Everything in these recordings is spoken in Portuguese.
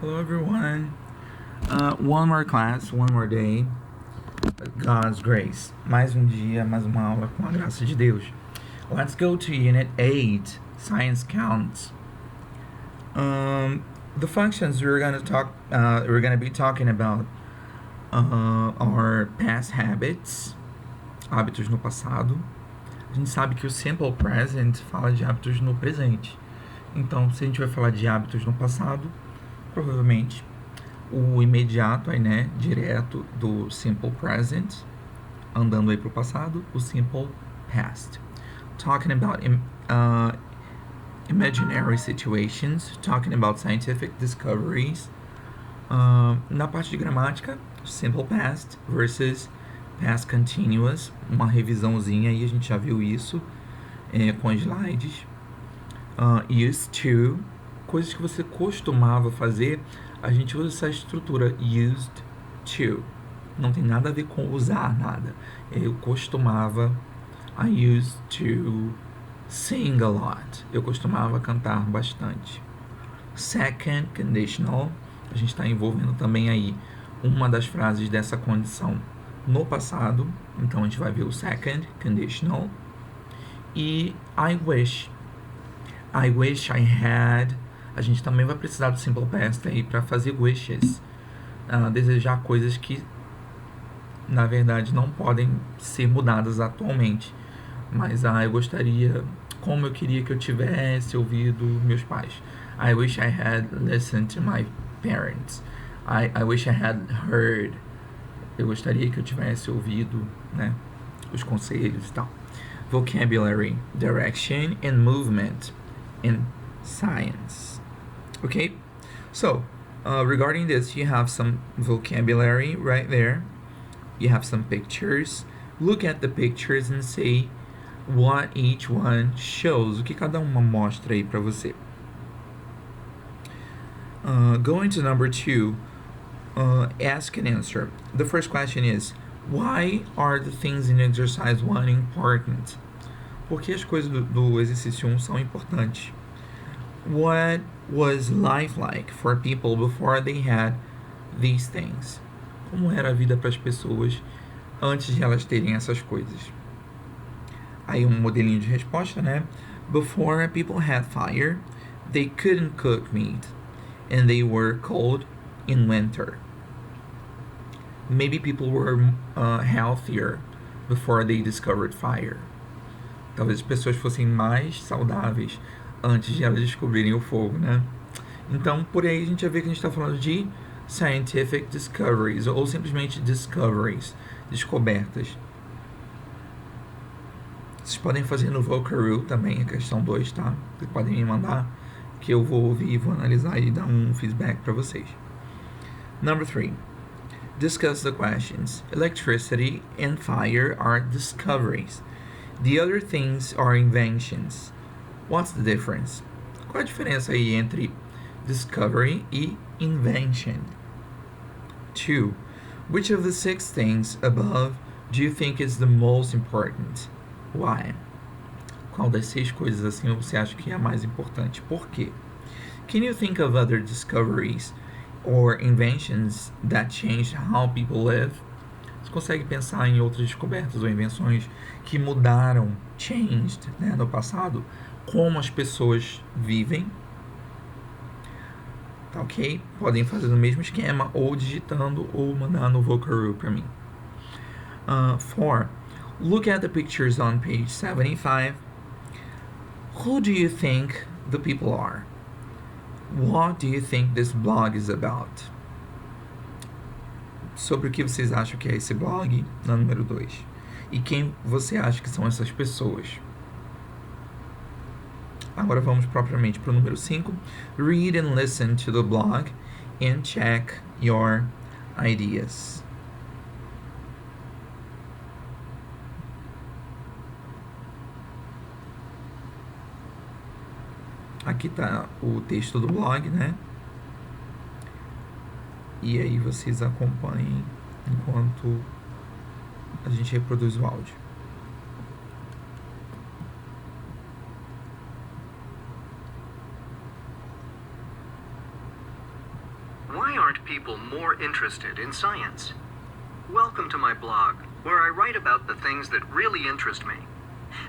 Hello, everyone. One more class, one more day. God's grace. Mais dia, mais uma aula com a graça de Deus. Let's go to Unit 8, Science Counts. The functions we're gonna be talking about are past habits, hábitos no passado. A gente sabe que o simple present fala de hábitos no presente. Então, se a gente vai falar de hábitos no passado, provavelmente o imediato aí, né, direto do simple present, andando aí pro passado, o simple past. Talking about imaginary situations, talking about scientific discoveries. Na parte de gramática, simple past versus past continuous, uma revisãozinha aí, a gente já viu isso com slides. Used to, coisas que você costumava fazer, a gente usa essa estrutura used to. Não tem nada a ver com usar nada. Eu costumava, I used to sing a lot. Eu costumava cantar bastante. Second conditional, a gente está envolvendo também aí uma das frases dessa condição no passado. Então a gente vai ver o second conditional. E I wish I had. A gente também vai precisar do simple past aí para fazer wishes. Desejar coisas que, na verdade, não podem ser mudadas atualmente. Mas eu gostaria, como eu queria que eu tivesse ouvido meus pais. I wish I had listened to my parents. I wish I had heard. Eu gostaria que eu tivesse ouvido, né, os conselhos e tal. Vocabulary, direction and movement in science. Okay, so regarding this, you have some vocabulary right there. You have some pictures. Look at the pictures and say what each one shows. O que cada uma mostra aí para você. Going to number 2, ask and answer. The first question is, why are the things in exercise 1 important? Por que as coisas do exercício 1 são importantes? What was life like for people before they had these things? Como era a vida para as pessoas antes de elas terem essas coisas? Aí um modelinho de resposta, né? Before people had fire, they couldn't cook meat, and they were cold in winter. Maybe people were healthier before they discovered fire. Talvez as pessoas fossem mais saudáveis antes de elas descobrirem o fogo, né? Então, por aí a gente já vê que a gente está falando de scientific discoveries, ou simplesmente discoveries, descobertas. Vocês podem fazer no Vocabulary também, a questão 2, tá? Vocês podem me mandar, que eu vou ouvir, vou analisar e dar um feedback para vocês. Number 3. Discuss the questions. Electricity and fire are discoveries. The other things are inventions. What's the difference? Qual a diferença aí entre discovery e invention? 2. Which of the 6 things above do you think is the most important? Why? Qual das 6 coisas assim você acha que é a mais importante? Por quê? Can you think of other discoveries or inventions that changed how people live? Você consegue pensar em outras descobertas ou invenções que mudaram, changed, né, no passado, como as pessoas vivem? Tá ok? Podem fazer no mesmo esquema, ou digitando, ou mandar no Vocabulary para mim. 4. Look at the pictures on page 75. Who do you think the people are? What do you think this blog is about? Sobre o que vocês acham que é esse blog, na número 2. E quem você acha que são essas pessoas? Agora vamos propriamente para o número 5. Read and listen to the blog and check your ideas. Aqui está o texto do blog, né? E aí vocês acompanhem enquanto a gente reproduz o áudio. Why aren't people more interested in science? Welcome to my blog, where I write about the things that really interest me.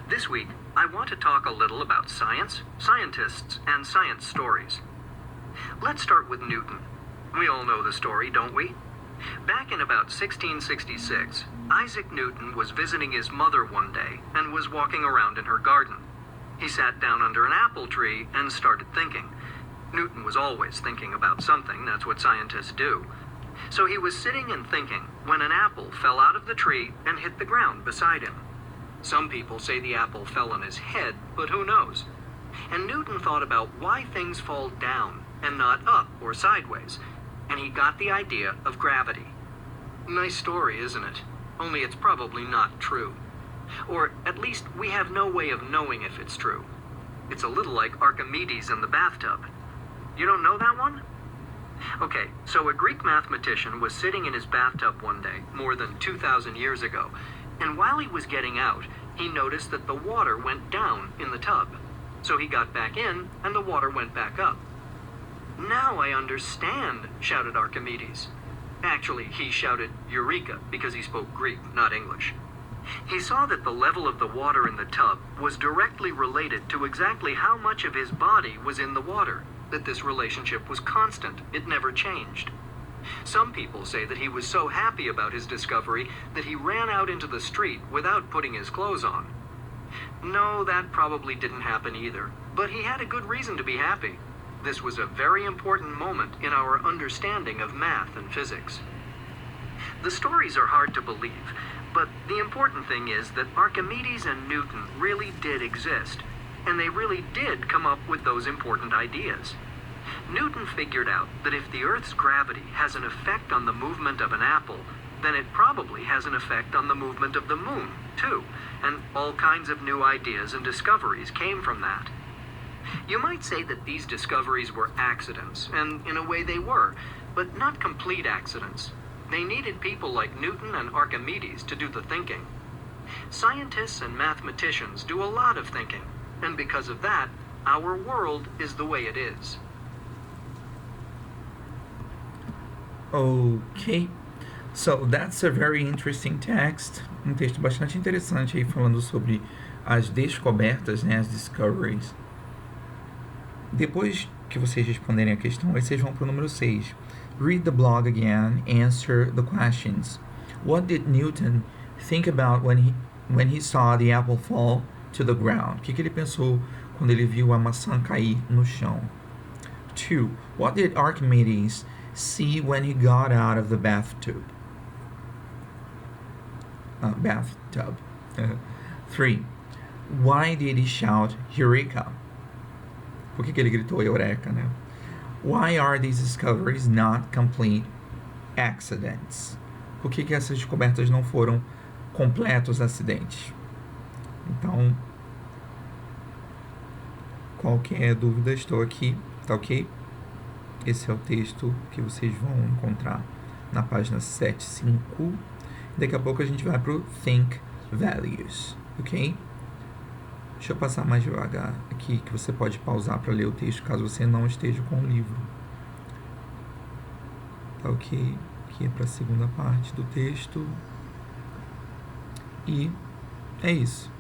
This week, I want to talk a little about science, scientists, and science stories. Let's start with Newton. We all know the story, don't we? Back in about 1666, Isaac Newton was visiting his mother one day and was walking around in her garden. He sat down under an apple tree and started thinking. Newton was always thinking about something, that's what scientists do. So he was sitting and thinking when an apple fell out of the tree and hit the ground beside him. Some people say the apple fell on his head, but who knows? And Newton thought about why things fall down and not up or sideways, and he got the idea of gravity. Nice story, isn't it? Only it's probably not true. Or at least we have no way of knowing if it's true. It's a little like Archimedes in the bathtub. You don't know that one? Okay, so a Greek mathematician was sitting in his bathtub one day, more than 2,000 years ago, and while he was getting out, he noticed that the water went down in the tub. So he got back in, and the water went back up. Now I understand, shouted Archimedes. Actually, he shouted Eureka because he spoke Greek, not English. He saw that the level of the water in the tub was directly related to exactly how much of his body was in the water, that this relationship was constant, it never changed. Some people say that he was so happy about his discovery that he ran out into the street without putting his clothes on. No, that probably didn't happen either, but he had a good reason to be happy. This was a very important moment in our understanding of math and physics. The stories are hard to believe, but the important thing is that Archimedes and Newton really did exist, and they really did come up with those important ideas. Newton figured out that if the Earth's gravity has an effect on the movement of an apple, then it probably has an effect on the movement of the moon, too, and all kinds of new ideas and discoveries came from that. You might say that these discoveries were accidents, and in a way they were, but not complete accidents. They needed people like Newton and Archimedes to do the thinking. Scientists and mathematicians do a lot of thinking, and because of that, our world is the way it is. Ok, so that's a very interesting text. Texto bastante interessante aí falando sobre as descobertas, né, as discoveries. Depois que vocês responderem a questão, aí vocês vão para o número 6. Read the blog again, answer the questions. What did Newton think about when he saw the apple fall to the ground? O que ele pensou quando ele viu a maçã cair no chão? 2. What did Archimedes see when he got out of the bathtub? 3. Why did he shout Eureka? Por que ele gritou Eureka, né? Why are these discoveries not complete accidents? Por que essas descobertas não foram completos acidentes? Então, qualquer dúvida, estou aqui, tá ok? Esse é o texto que vocês vão encontrar na página 75. Daqui a pouco a gente vai para o Think Values, ok? Deixa eu passar mais devagar aqui, que você pode pausar para ler o texto caso você não esteja com o livro. Tá ok? Aqui é para a segunda parte do texto. E é isso.